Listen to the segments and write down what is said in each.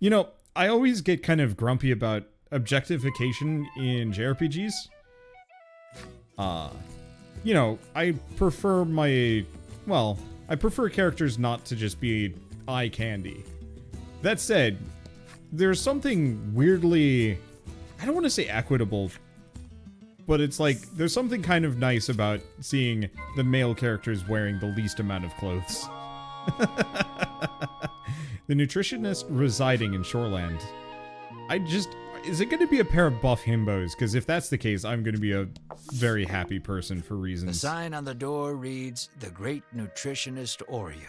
You know, I always get kind of grumpy about objectification in JRPGs. You know, I prefer I prefer characters not to just be eye candy. That said, there's something weirdly, I don't want to say equitable, but it's like, there's something kind of nice about seeing the male characters wearing the least amount of clothes. The nutritionist residing in Shoreland. Is it going to be a pair of buff himbos? Because if that's the case, I'm going to be a very happy person for reasons. The sign on the door reads, "The Great Nutritionist Oreo."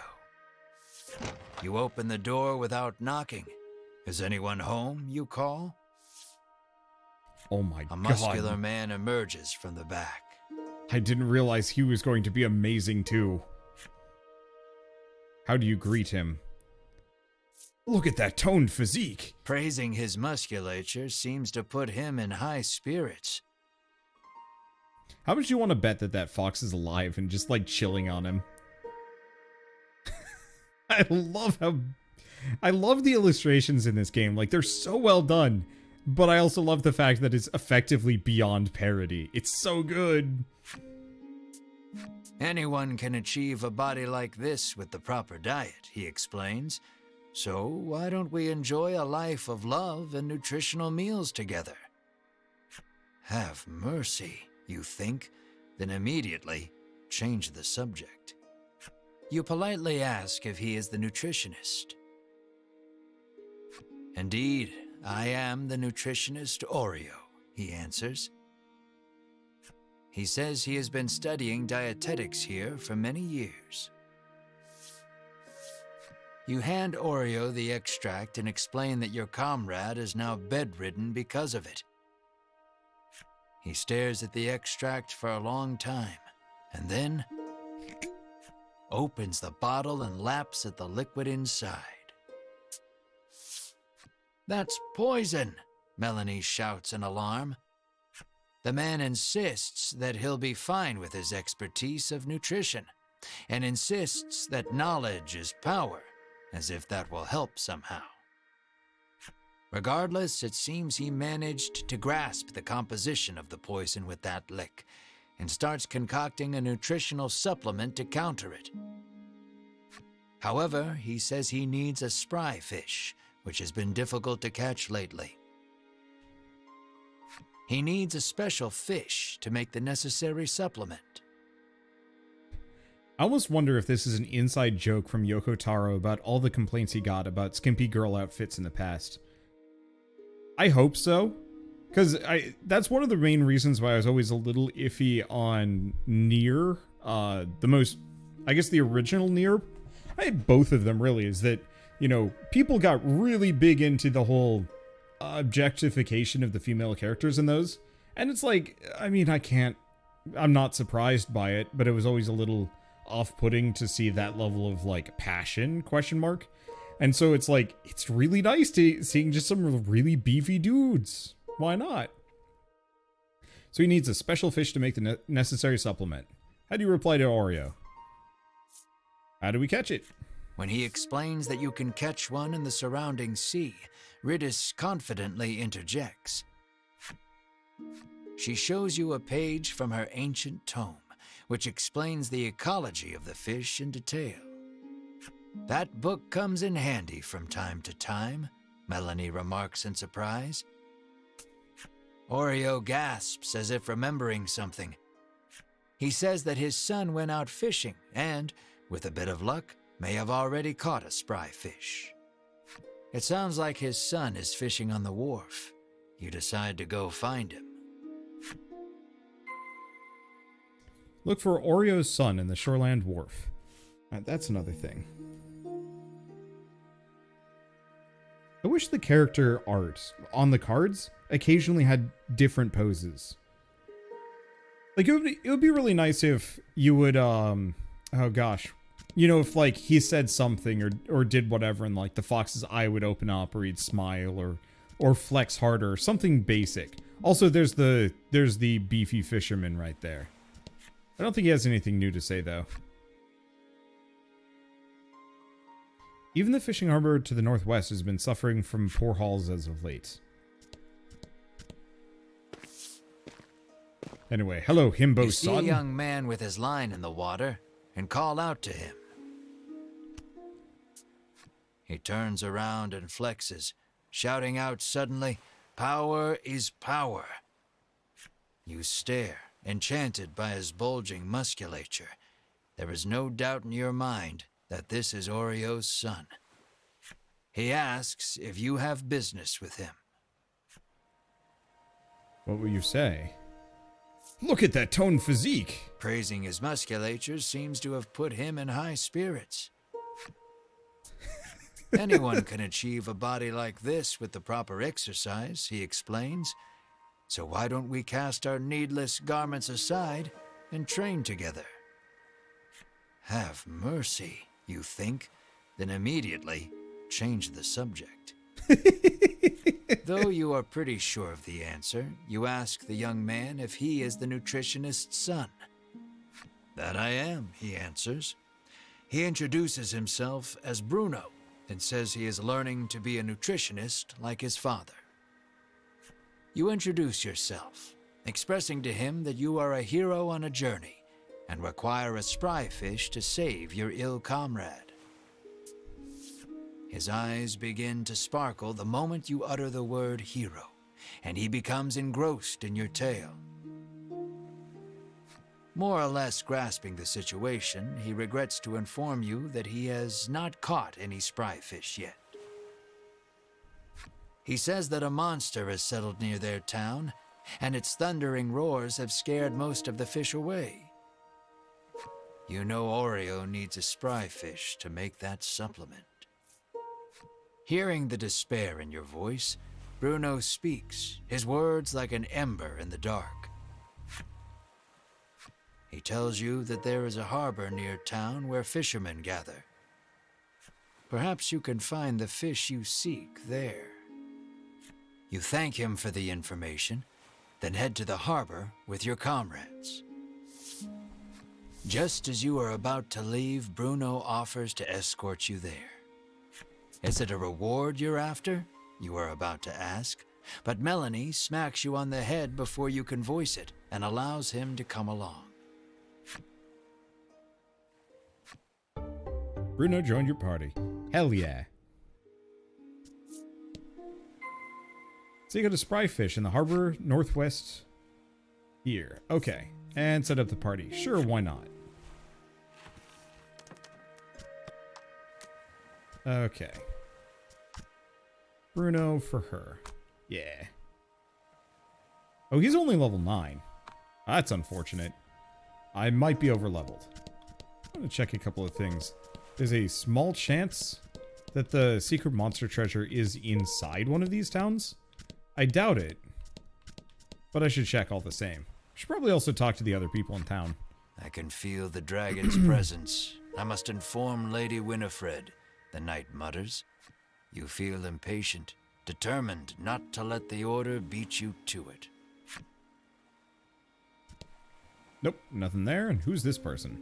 You open the door without knocking. Is anyone home, you call? Oh my god. A muscular man emerges from the back. I didn't realize he was going to be amazing too. How do you greet him? Look at that toned physique. Praising his musculature seems to put him in high spirits. How much do you want to bet that that fox is alive and just like chilling on him? I love the illustrations in this game. Like, they're so well done. But I also love the fact that it's effectively beyond parody. It's so good. Anyone can achieve a body like this with the proper diet, he explains. So why don't we enjoy a life of love and nutritional meals together? Have mercy, you think, then immediately change the subject. You politely ask if he is the nutritionist. Indeed, I am the nutritionist Oreo, he answers. He says he has been studying dietetics here for many years. You hand Oreo the extract and explain that your comrade is now bedridden because of it. He stares at the extract for a long time, and then opens the bottle and laps at the liquid inside. That's poison, Melanie shouts in alarm. The man insists that he'll be fine with his expertise of nutrition, and insists that knowledge is power, as if that will help somehow. Regardless, it seems he managed to grasp the composition of the poison with that lick, and starts concocting a nutritional supplement to counter it. However, he says he needs a spry fish, which has been difficult to catch lately. He needs a special fish to make the necessary supplement. I almost wonder if this is an inside joke from Yoko Taro about all the complaints he got about skimpy girl outfits in the past. I hope so, because that's one of the main reasons why I was always a little iffy on Nier, the original Nier. I had both of them, really, is that, you know, people got really big into the whole objectification of the female characters in those. And it's like, I mean, I'm not surprised by it, but it was always a little off-putting to see that level of, like, passion, ? And so it's like, it's really nice seeing just some really beefy dudes. Why not? So he needs a special fish to make the necessary supplement. How do you reply to Oreo? How do we catch it? When he explains that you can catch one in the surrounding sea, Ridis confidently interjects. She shows you a page from her ancient tome, which explains the ecology of the fish in detail. That book comes in handy from time to time, Melanie remarks in surprise. Oreo gasps as if remembering something. He says that his son went out fishing and, with a bit of luck, may have already caught a spry fish. It sounds like his son is fishing on the wharf. You decide to go find him. Look for Oreo's son in the Shoreland Wharf. That's another thing. I wish the character art on the cards occasionally had different poses. Like, it would be really nice if you would, oh gosh. You know, if, like, he said something or did whatever and, like, the fox's eye would open up or he'd smile or flex harder or something basic. Also, there's the beefy fisherman right there. I don't think he has anything new to say, though. Even the fishing harbor to the northwest has been suffering from poor hauls as of late. Anyway, hello, himbo You see son. a young man with his line in the water and call out to him. He turns around and flexes, shouting out suddenly, "Power is power." You stare, enchanted by his bulging musculature. There is no doubt in your mind that this is Oreo's son. He asks if you have business with him. What will you say? Look at that toned physique. Praising his musculature seems to have put him in high spirits. Anyone can achieve a body like this with the proper exercise, he explains. So why don't we cast our needless garments aside and train together? Have mercy, you think, then immediately change the subject. Though you are pretty sure of the answer, you ask the young man if he is the nutritionist's son. That I am, he answers. He introduces himself as Bruno and says he is learning to be a nutritionist like his father. You introduce yourself, expressing to him that you are a hero on a journey and require a spry fish to save your ill comrade. His eyes begin to sparkle the moment you utter the word hero, and he becomes engrossed in your tale. More or less grasping the situation, he regrets to inform you that he has not caught any spry fish yet. He says that a monster has settled near their town, and its thundering roars have scared most of the fish away. You know Oreo needs a spry fish to make that supplement. Hearing the despair in your voice, Bruno speaks, his words like an ember in the dark. He tells you that there is a harbor near town where fishermen gather. Perhaps you can find the fish you seek there. You thank him for the information, then head to the harbor with your comrades. Just as you are about to leave, Bruno offers to escort you there. Is it a reward you're after? You are about to ask, but Melanie smacks you on the head before you can voice it and allows him to come along. Bruno joined your party. Hell yeah. So you got a spry fish in the harbor northwest here. Okay. And set up the party. Sure, why not? Okay. Bruno for her. Yeah. Oh, he's only level 9. That's unfortunate. I might be over-leveled. I'm going to check a couple of things. There's a small chance that the secret monster treasure is inside one of these towns. I doubt it. But I should check all the same. I should probably also talk to the other people in town. I can feel the dragon's presence. I must inform Lady Winifred, the knight mutters. You feel impatient, determined not to let the order beat you to it. Nope, nothing there. And who's this person?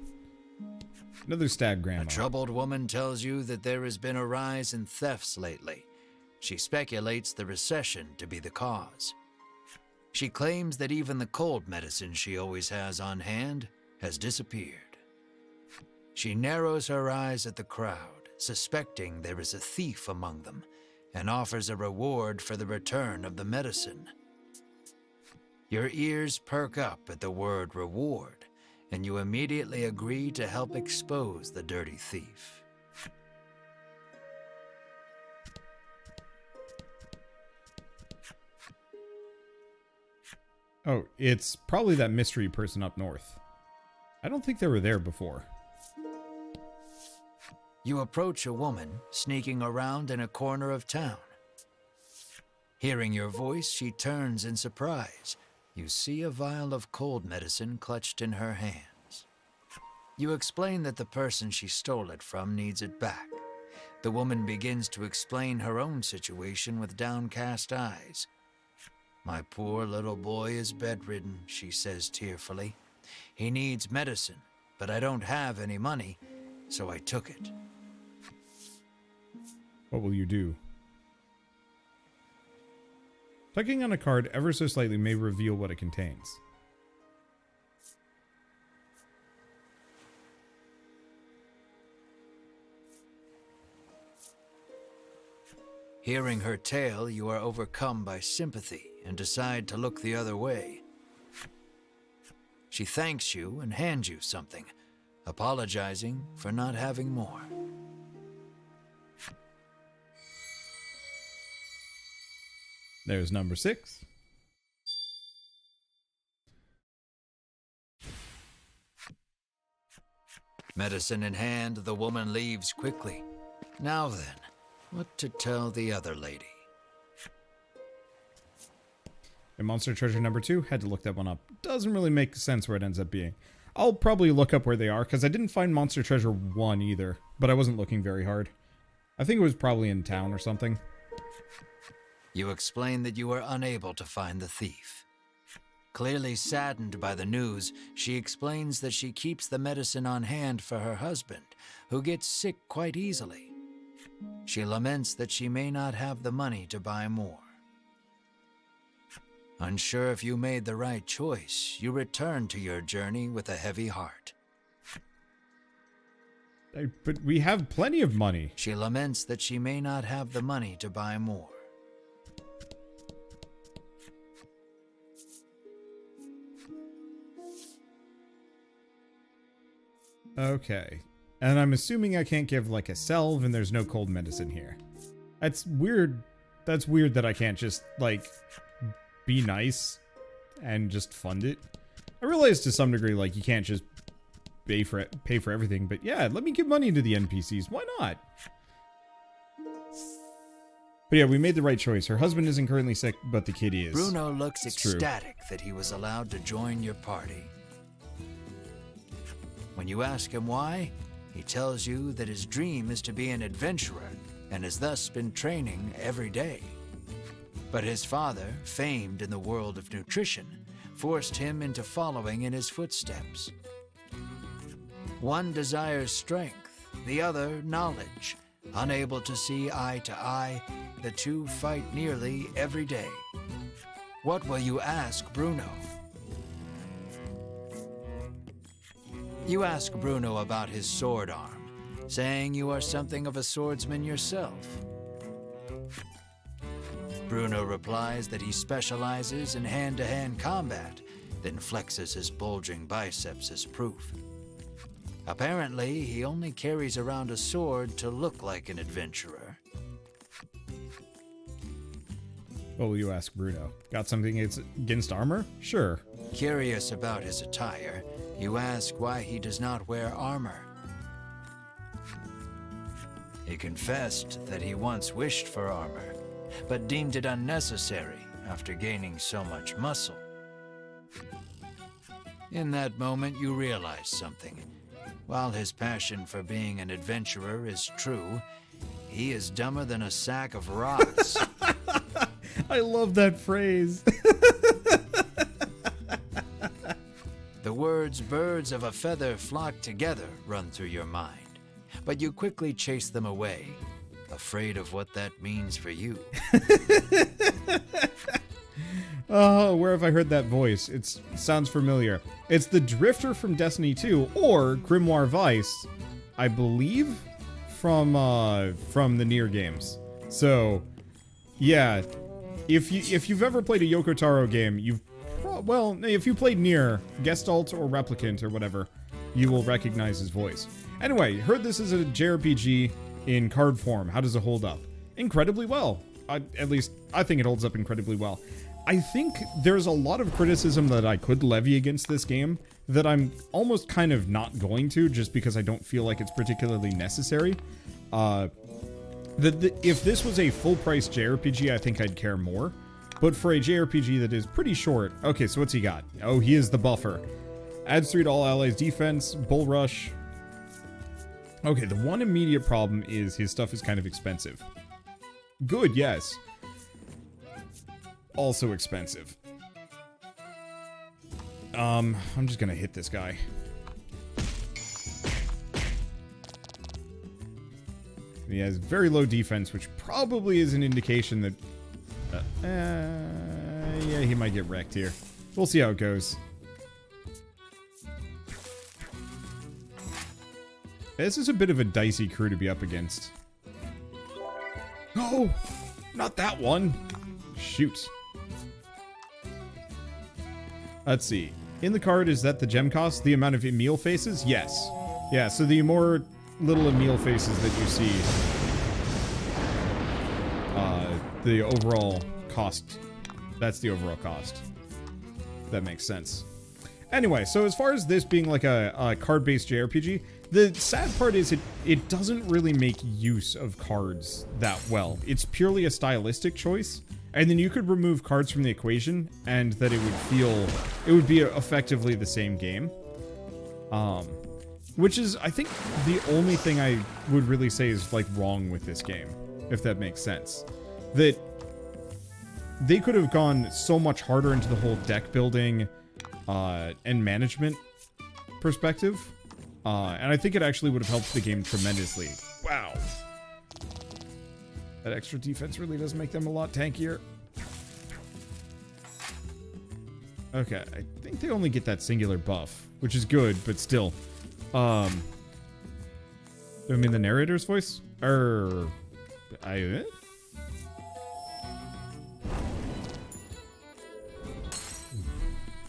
Another stag grandma. A troubled woman tells you that there has been a rise in thefts lately. She speculates the recession to be the cause. She claims that even the cold medicine she always has on hand has disappeared. She narrows her eyes at the crowd, suspecting there is a thief among them, and offers a reward for the return of the medicine. Your ears perk up at the word reward, and you immediately agree to help expose the dirty thief. Oh, it's probably that mystery person up north. I don't think they were there before. You approach a woman sneaking around in a corner of town. Hearing your voice, she turns in surprise. You see a vial of cold medicine clutched in her hands. You explain that the person she stole it from needs it back. The woman begins to explain her own situation with downcast eyes. My poor little boy is bedridden, she says tearfully. He needs medicine, but I don't have any money, so I took it. What will you do? Tugging on a card ever so slightly may reveal what it contains. Hearing her tale, you are overcome by sympathy and decide to look the other way. She thanks you and hands you something, apologizing for not having more. There's number 6. Medicine in hand, the woman leaves quickly. Now then, what to tell the other lady? And Monster Treasure number 2, had to look that one up. Doesn't really make sense where it ends up being. I'll probably look up where they are, because I didn't find Monster Treasure 1 either, but I wasn't looking very hard. I think it was probably in town or something. You explain that you were unable to find the thief. Clearly saddened by the news, she explains that she keeps the medicine on hand for her husband, who gets sick quite easily. She laments that she may not have the money to buy more. Unsure if you made the right choice, you return to your journey with a heavy heart. But we have plenty of money. She laments that she may not have the money to buy more. Okay. And I'm assuming I can't give, like, a salve, and there's no cold medicine here. That's weird. That's weird that I can't just, like, be nice and just fund it. I realize to some degree, like, you can't just pay for everything, but yeah, let me give money to the NPCs. Why not? But yeah, we made the right choice. Her husband isn't currently sick, but the kid is. Bruno looks ecstatic that he was allowed to join your party. When you ask him why, he tells you that his dream is to be an adventurer and has thus been training every day. But his father, famed in the world of nutrition, forced him into following in his footsteps. One desires strength, the other knowledge. Unable to see eye to eye, the two fight nearly every day. What will you ask Bruno? You ask Bruno about his sword arm, saying you are something of a swordsman yourself. Bruno replies that he specializes in hand-to-hand combat, then flexes his bulging biceps as proof. Apparently, he only carries around a sword to look like an adventurer. What will you ask Bruno? Got something against armor? Sure. Curious about his attire, you ask why he does not wear armor. He confessed that he once wished for armor, but deemed it unnecessary after gaining so much muscle. In that moment, you realize something. While his passion for being an adventurer is true, he is dumber than a sack of rocks. I love that phrase. The words "birds of a feather flock together" run through your mind, but you quickly chase them away, afraid of what that means for you. Oh, where have I heard that voice? It sounds familiar. It's the Drifter from Destiny 2, or Grimoire Vice, I believe, from the Nier games. So, yeah, if you've ever played a Yoko Taro game, if you played Nier, Gestalt or Replicant or whatever, you will recognize his voice. Anyway, heard this is a JRPG in card form. How does it hold up? Incredibly well. At least, I think it holds up incredibly well. I think there's a lot of criticism that I could levy against this game that I'm almost kind of not going to, just because I don't feel like it's particularly necessary. If this was a full-price JRPG, I think I'd care more. But for a JRPG that is pretty short... Okay, so what's he got? Oh, he is the buffer. Adds 3 to all allies' defense, bull rush. Okay, the one immediate problem is his stuff is kind of expensive. Good, yes. Also expensive. I'm just gonna hit this guy. He has very low defense, which probably is an indication that... yeah, he might get wrecked here. We'll see how it goes. This is a bit of a dicey crew to be up against. No! Not that one! Shoot. Let's see. In the card, is that the gem cost? The amount of Emil faces? Yes. Yeah, so the more little Emil faces that you see, the overall cost. That's the overall cost. That makes sense. Anyway, so as far as this being like a card-based JRPG, the sad part is it doesn't really make use of cards that well. It's purely a stylistic choice, and then you could remove cards from the equation, and that it would be effectively the same game. Which is, I think, the only thing I would really say is, like, wrong with this game, if that makes sense. That they could have gone so much harder into the whole deck building and management perspective, and I think it actually would have helped the game tremendously. Wow. That extra defense really does make them a lot tankier. Okay, I think they only get that singular buff, which is good, but still. Do I mean the narrator's voice? I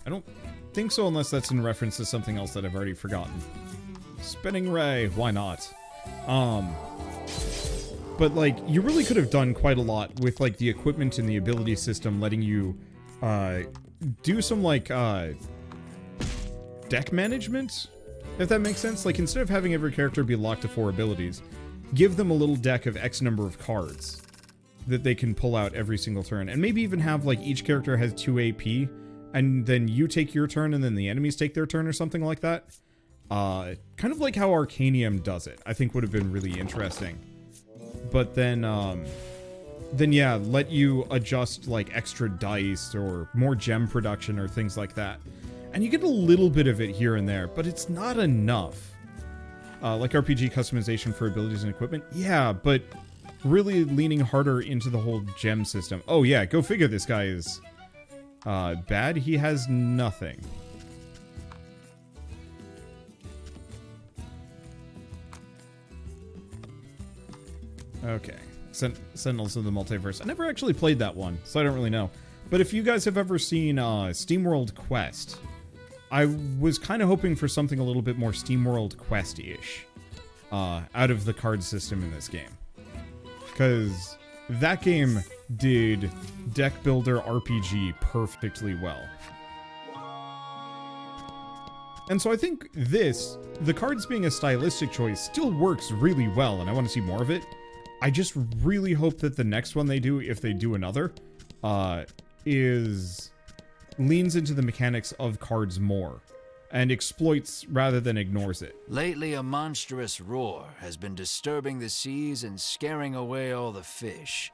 don't think so, unless that's in reference to something else that I've already forgotten. Spinning ray, why not? But, like, you really could have done quite a lot with, like, the equipment and the ability system letting you, do some, like, deck management, if that makes sense. Like, instead of having every character be locked to 4 abilities, give them a little deck of X number of cards that they can pull out every single turn. And maybe even have, like, each character has 2 AP, and then you take your turn, and then the enemies take their turn, or something like that. Kind of like how Arcanium does it, I think would have been really interesting. But then yeah, let you adjust, like, extra dice, or more gem production, or things like that. And you get a little bit of it here and there, but it's not enough. Like RPG customization for abilities and equipment? Yeah, but really leaning harder into the whole gem system. Oh yeah, go figure this guy is bad. He has nothing. Okay. Sentinels of the Multiverse. I never actually played that one, so I don't really know. But if you guys have ever seen SteamWorld Quest, I was kind of hoping for something a little bit more SteamWorld Quest-ish out of the card system in this game. Because that game did deck builder RPG perfectly well. And so I think the cards being a stylistic choice, still works really well, and I want to see more of it. I just really hope that the next one they do, if they do another, leans into the mechanics of cards more, and exploits rather than ignores it. Lately, a monstrous roar has been disturbing the seas and scaring away all the fish.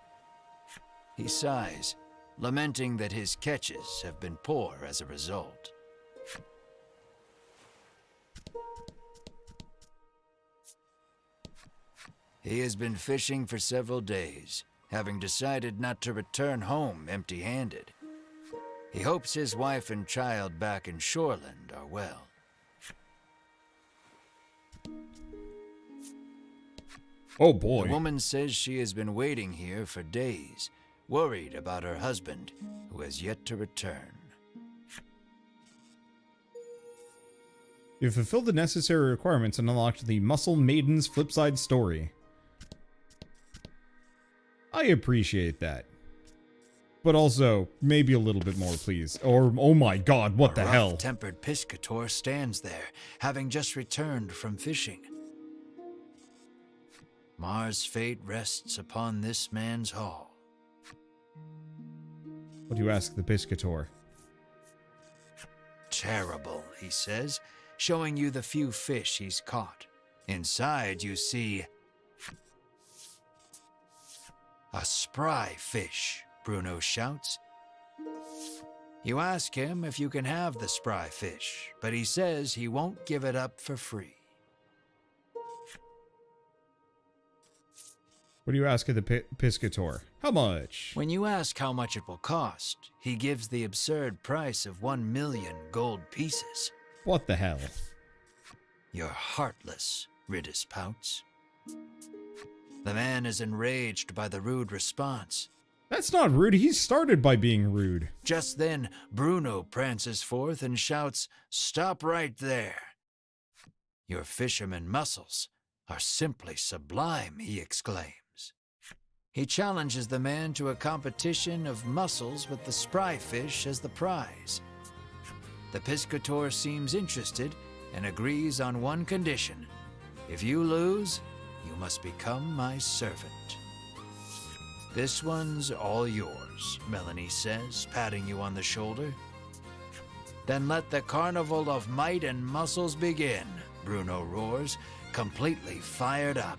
He sighs, lamenting that his catches have been poor as a result. He has been fishing for several days, having decided not to return home empty-handed. He hopes his wife and child back in Shoreland are well. Oh boy. The woman says she has been waiting here for days, worried about her husband, who has yet to return. You've fulfilled the necessary requirements and unlocked the Muscle Maiden's Flipside story. I appreciate that. But also, maybe a little bit more, please. Or, oh my god, what the hell? A rough-tempered piscator stands there, having just returned from fishing. Mars' fate rests upon this man's haul. What do you ask the piscator? Terrible, he says, showing you the few fish he's caught. Inside, you see a spry fish, Bruno shouts. You ask him if you can have the spry fish, but he says he won't give it up for free. What do you ask of the Piscator? How much? When you ask how much it will cost, he gives the absurd price of 1,000,000 gold pieces. What the hell? You're heartless, Ridis pouts. The man is enraged by the rude response. That's not rude. He started by being rude. Just then, Bruno prances forth and shouts, "Stop right there!" Your fisherman mussels are simply sublime, he exclaims. He challenges the man to a competition of mussels with the spry fish as the prize. The Piscator seems interested and agrees on one condition. If you lose, you must become my servant. This one's all yours, Melanie says, patting you on the shoulder. Then let the carnival of might and muscles begin, Bruno roars, completely fired up.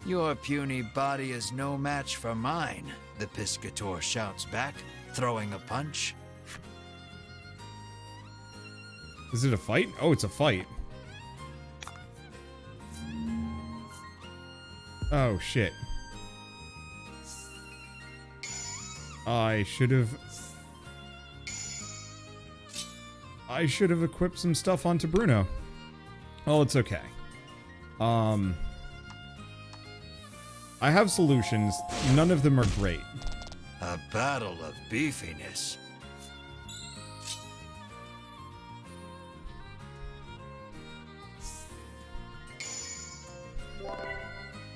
Your puny body is no match for mine, the Piscator shouts back, throwing a punch. Is it a fight? Oh, it's a fight. Oh, shit. I should have equipped some stuff onto Bruno. Oh, it's okay. I have solutions. None of them are great. A battle of beefiness.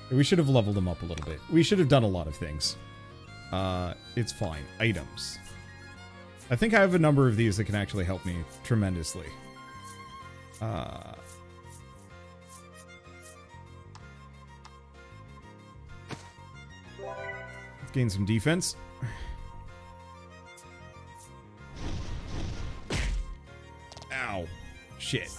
We should have leveled him up a little bit. We should have done a lot of things. It's fine. Items. I think I have a number of these that can actually help me tremendously. Gain some defense. Ow. Shit.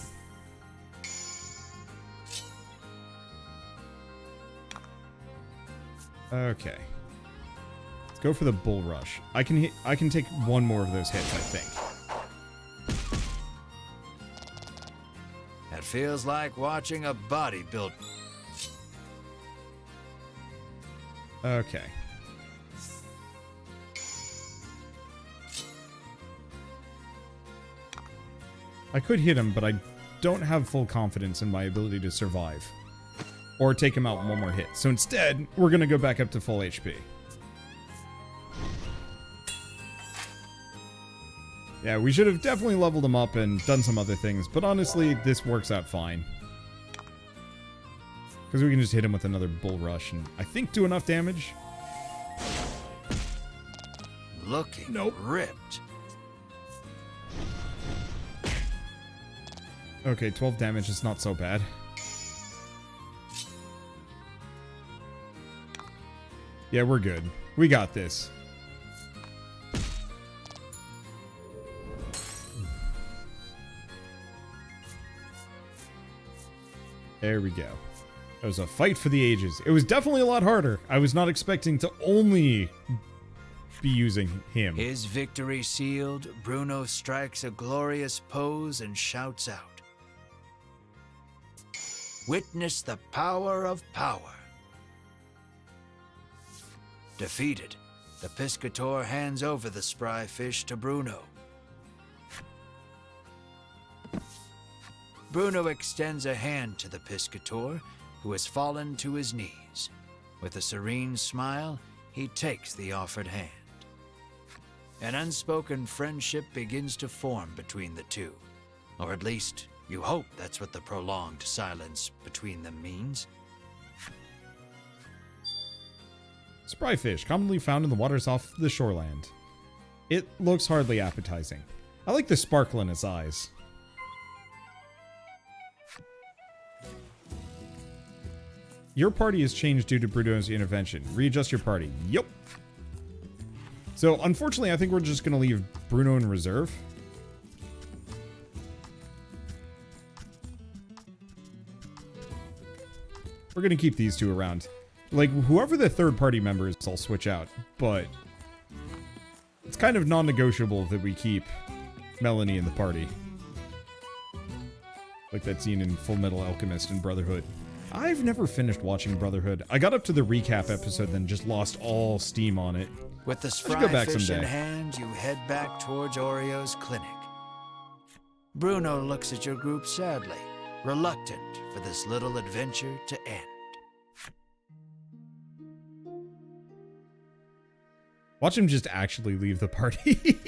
Okay. Let's go for the bull rush. I can take one more of those hits, I think. It feels like watching a body build. Okay. I could hit him, but I don't have full confidence in my ability to survive. Or take him out one more hit. So instead, we're gonna go back up to full HP. Yeah, we should have definitely leveled him up and done some other things, but honestly, this works out fine. Because we can just hit him with another bull rush and I think do enough damage. Looking ripped. Okay, 12 damage is not so bad. Yeah, we're good. We got this. There we go. It was a fight for the ages. It was definitely a lot harder. I was not expecting to only be using him. His victory sealed, Bruno strikes a glorious pose and shouts out, "Witness the power of power." Defeated, the Piscator hands over the spry fish to Bruno. Bruno extends a hand to the Piscator, who has fallen to his knees. With a serene smile, he takes the offered hand. An unspoken friendship begins to form between the two. Or at least, you hope that's what the prolonged silence between them means. Spry fish, commonly found in the waters off the shoreland. It looks hardly appetizing. I like the sparkle in its eyes. Your party has changed due to Bruno's intervention. Readjust your party. Yup. So, unfortunately, I think we're just going to leave Bruno in reserve. We're going to keep these two around. Like, whoever the third-party member is, I'll switch out. But it's kind of non-negotiable that we keep Melanie in the party. Like that scene in Full Metal Alchemist and Brotherhood. I've never finished watching Brotherhood. I got up to the recap episode, then just lost all steam on it. With the go spry back fish in someday. hand, you head back towards Oreo's clinic. Bruno looks at your group sadly, reluctant for this little adventure to end. Watch him just actually leave the party.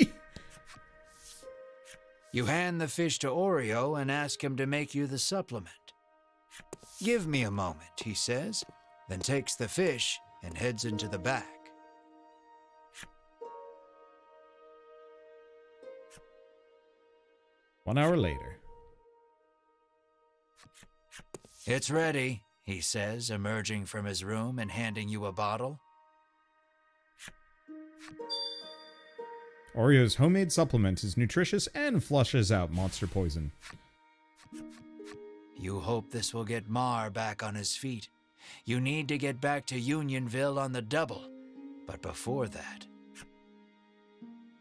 You hand the fish to Oreo and ask him to make you the supplement. "Give me a moment," he says, then takes the fish and heads into the back. One hour later. "It's ready," he says, emerging from his room and handing you a bottle. Oreo's homemade supplement is nutritious and flushes out monster poison. You hope this will get Mar back on his feet. You need to get back to Unionville on the double. But before that,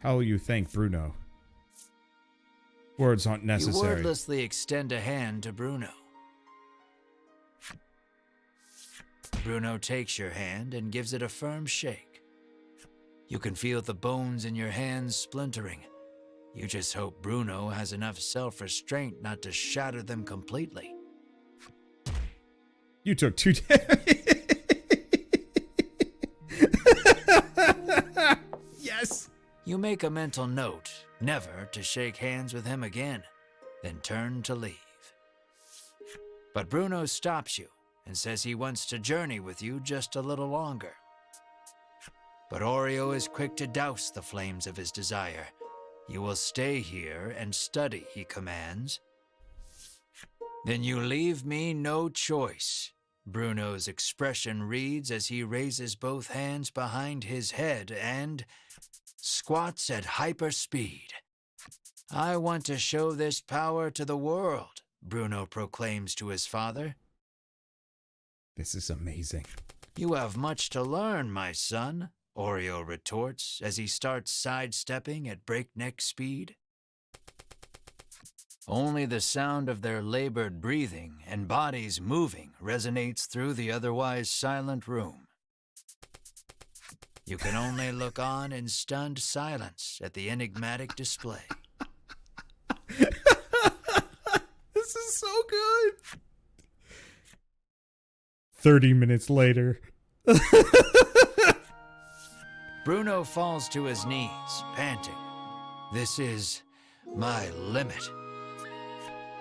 How will you thank Bruno? Words aren't you necessary. wordlessly extend a hand to Bruno. Bruno takes your hand and gives it a firm shake. You can feel the bones in your hands splintering. You just hope Bruno has enough self-restraint not to shatter them completely. You took 2 Yes! You make a mental note never to shake hands with him again, then turn to leave. But Bruno stops you and says he wants to journey with you just a little longer. But Oreo is quick to douse the flames of his desire. "You will stay here and study," he commands. "Then you leave me no choice," Bruno's expression reads as he raises both hands behind his head and squats at hyper speed. "I want to show this power to the world," Bruno proclaims to his father. This is amazing. "You have much to learn, my son," Oreo retorts as he starts sidestepping at breakneck speed. Only the sound of their labored breathing and bodies moving resonates through the otherwise silent room. You can only look on in stunned silence at the enigmatic display. This is so good. 30 minutes later. Bruno falls to his knees, panting. "This is my limit."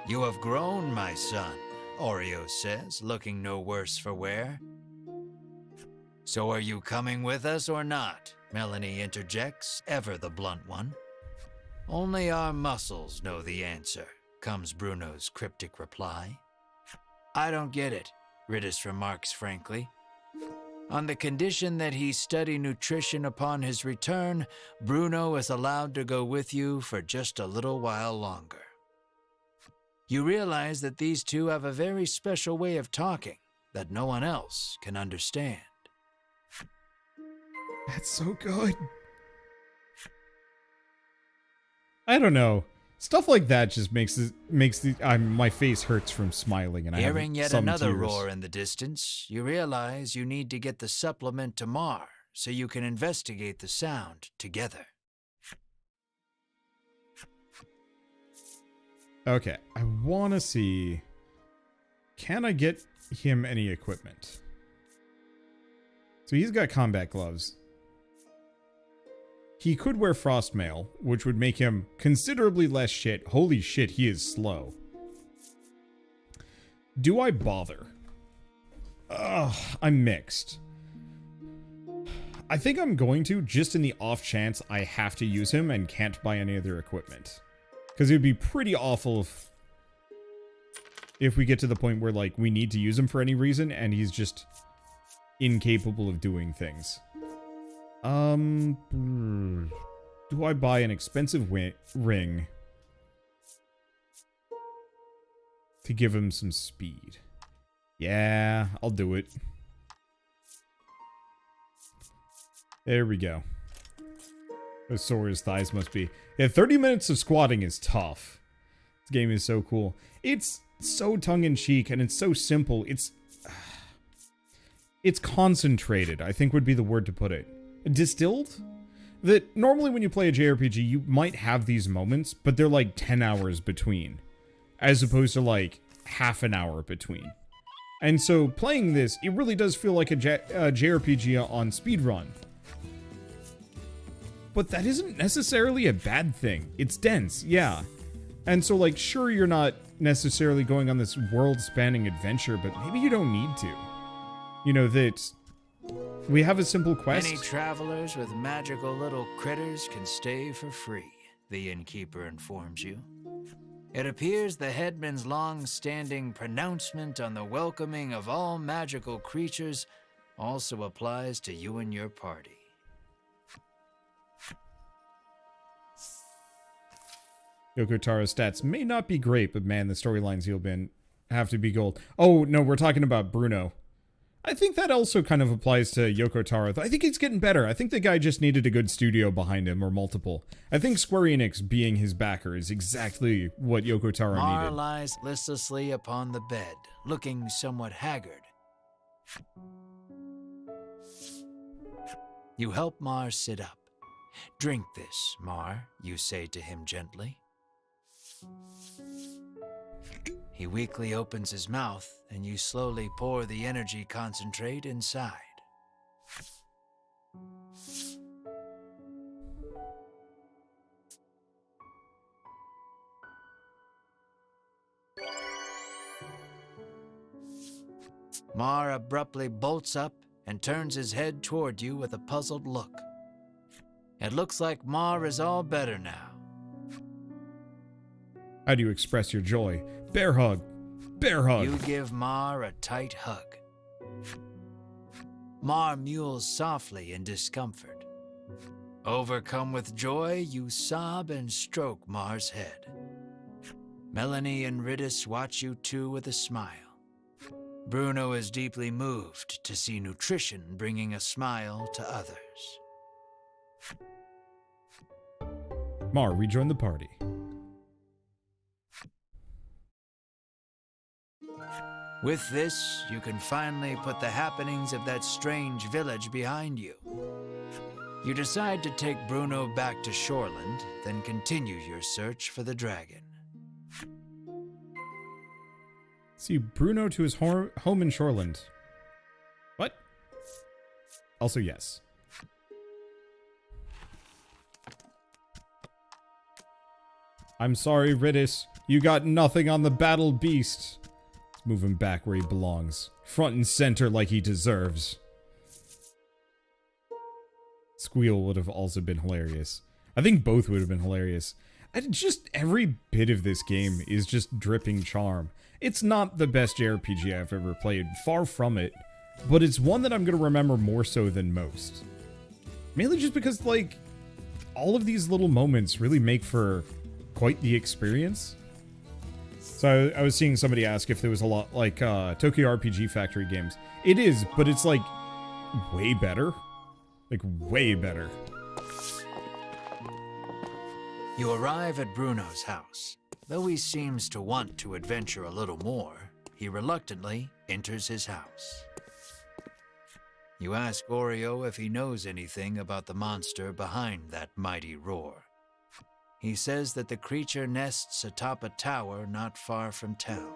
"You have grown, my son," Oreo says, looking no worse for wear. "So are you coming with us or not?" Melanie interjects, ever the blunt one. "Only our muscles know the answer," comes Bruno's cryptic reply. "I don't get it," Ridis remarks frankly. On the condition that he study nutrition upon his return, Bruno is allowed to go with you for just a little while longer. You realize that these two have a very special way of talking that no one else can understand. That's so good. I don't know. Stuff like that just makes my face hurts from smiling, and Hearing I have yet some another tears. roar in the distance, you realize you need to get the supplement to Mar so you can investigate the sound together. Okay, I want to see. Can I get him any equipment? So he's got combat gloves. He could wear frost mail, which would make him considerably less shit. Holy shit, he is slow. Do I bother? Ugh, I'm mixed. I think I'm going to, just in the off chance I have to use him and can't buy any other equipment. Because it would be pretty awful if we get to the point where, like, we need to use him for any reason and he's just incapable of doing things. Do I buy an expensive ring to give him some speed? Yeah, I'll do it. There we go. As sore his thighs must be. Yeah, 30 minutes of squatting is tough. This game is so cool. It's so tongue-in-cheek and it's so simple. It's It's concentrated, I think would be the word to put it. Distilled? That normally when you play a JRPG, you might have these moments, but they're like 10 hours between, as opposed to like half an hour between. And so playing this, it really does feel like a JRPG on speedrun. But that isn't necessarily a bad thing. It's dense, yeah. And so like, sure, you're not necessarily going on this world-spanning adventure, but maybe you don't need to. You know, that we have a simple quest. Many travelers with magical little critters can stay for free, the innkeeper informs you. It appears the headman's long-standing pronouncement on the welcoming of all magical creatures also applies to you and your party. Yoko Taro's stats may not be great, but man, the storylines have to be gold. Oh, no, we're talking about Bruno. I think that also kind of applies to Yoko Taro. I think he's getting better. I think the guy just needed a good studio behind him, or multiple. I think Square Enix being his backer is exactly what Yoko Taro Mar needed. lies listlessly upon the bed, looking somewhat haggard. You help Mar sit up. "Drink this, Mar," you say to him gently. He weakly opens his mouth, and you slowly pour the energy concentrate inside. Mar abruptly bolts up and turns his head toward you with a puzzled look. It looks like Mar is all better now. How do you express your joy? Bear hug. Bear hug. You give Mar a tight hug. Mar mewls softly in discomfort. Overcome with joy, you sob and stroke Mar's head. Melanie and Ridis watch you too with a smile. Bruno is deeply moved to see nutrition bringing a smile to others. Mar, rejoin the party. With this, you can finally put the happenings of that strange village behind you. You decide to take Bruno back to Shoreland, then continue your search for the dragon. See Bruno to his home in Shoreland. What? Also, yes. I'm sorry, Ridis. You got nothing on the battle beast. Let's move him back where he belongs. Front and center like he deserves. Squeal would have also been hilarious. I think both would have been hilarious. Just every bit of this game is just dripping charm. It's not the best JRPG I've ever played, far from it, but it's one that I'm going to remember more so than most. Mainly just because, like, all of these little moments really make for quite the experience. So I was seeing somebody ask if there was a lot like Tokyo RPG Factory games. It is, but it's like way better. Like way better. You arrive at Bruno's house. Though he seems to want to adventure a little more, he reluctantly enters his house. You ask Oreo if he knows anything about the monster behind that mighty roar. He says that the creature nests atop a tower not far from town.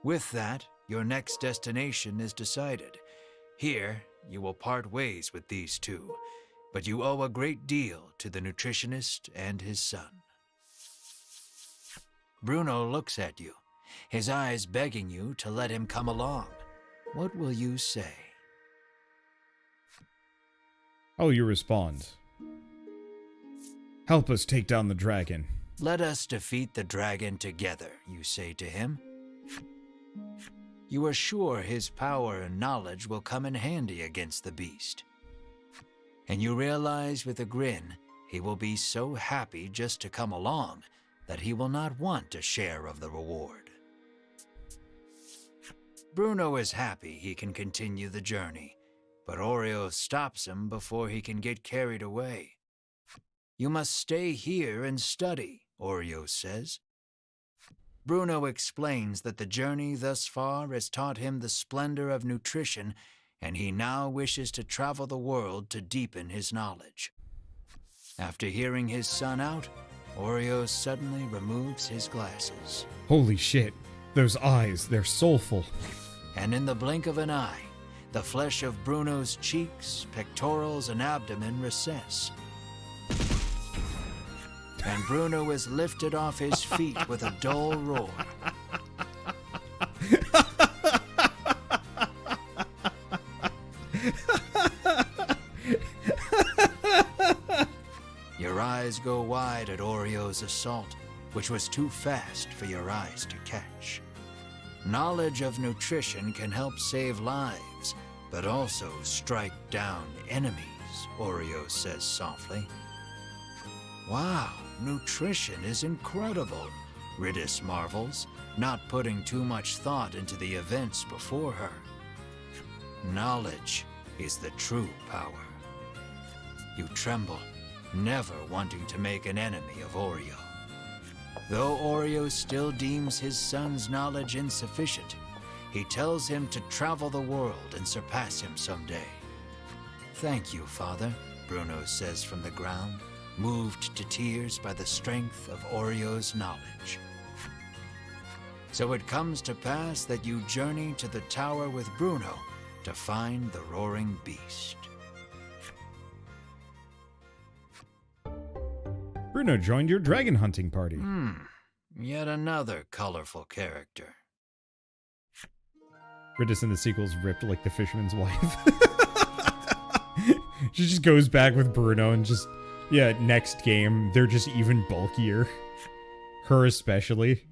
With that, your next destination is decided. Here, you will part ways with these two, but you owe a great deal to the nutritionist and his son. Bruno looks at you, his eyes begging you to let him come along. What will you say? How will you respond? Help us take down the dragon. Let us defeat the dragon together, you say to him. You are sure his power and knowledge will come in handy against the beast. And you realize with a grin, he will be so happy just to come along that he will not want a share of the reward. Bruno is happy he can continue the journey, but Oreo stops him before he can get carried away. You must stay here and study, Oreo says. Bruno explains that the journey thus far has taught him the splendor of nutrition and he now wishes to travel the world to deepen his knowledge. After hearing his son out, Oreo suddenly removes his glasses. Holy shit. Those eyes, they're soulful. And in the blink of an eye, the flesh of Bruno's cheeks, pectorals, and abdomen recess. And Bruno is lifted off his feet with a dull roar. Your eyes go wide at Oreo's assault, which was too fast for your eyes to catch. Knowledge of nutrition can help save lives, but also strike down enemies, Oreo says softly. Wow, nutrition is incredible, Ridis marvels, not putting too much thought into the events before her. Knowledge is the true power. You tremble, never wanting to make an enemy of Oreo. Though Oreo still deems his son's knowledge insufficient, he tells him to travel the world and surpass him someday. Thank you, Father, Bruno says from the ground, moved to tears by the strength of Oreo's knowledge. So it comes to pass that you journey to the tower with Bruno to find the roaring beast. Bruno joined your dragon hunting party. Yet another colorful character. Ridis in the sequel's ripped like the fisherman's wife. She just goes back with Bruno and just, yeah, next game, they're just even bulkier. Her especially.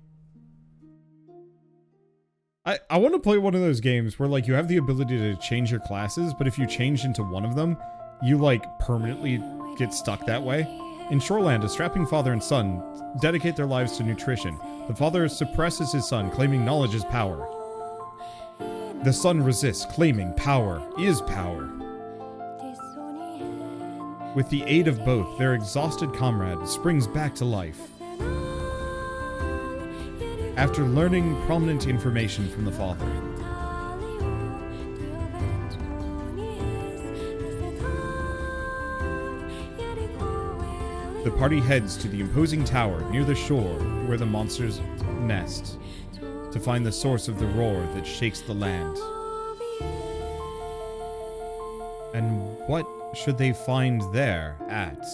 I want to play one of those games where, like, you have the ability to change your classes, but if you change into one of them, you, like, permanently get stuck that way. In Shoreland, a strapping father and son dedicate their lives to nutrition. The father suppresses his son, claiming knowledge is power. The son resists, claiming power is power. With the aid of both, their exhausted comrade springs back to life. After learning prominent information from the father. The party heads to the imposing tower near the shore where the monsters nest to find the source of the roar that shakes the land. And what should they find there at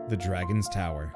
the Dragon's Tower?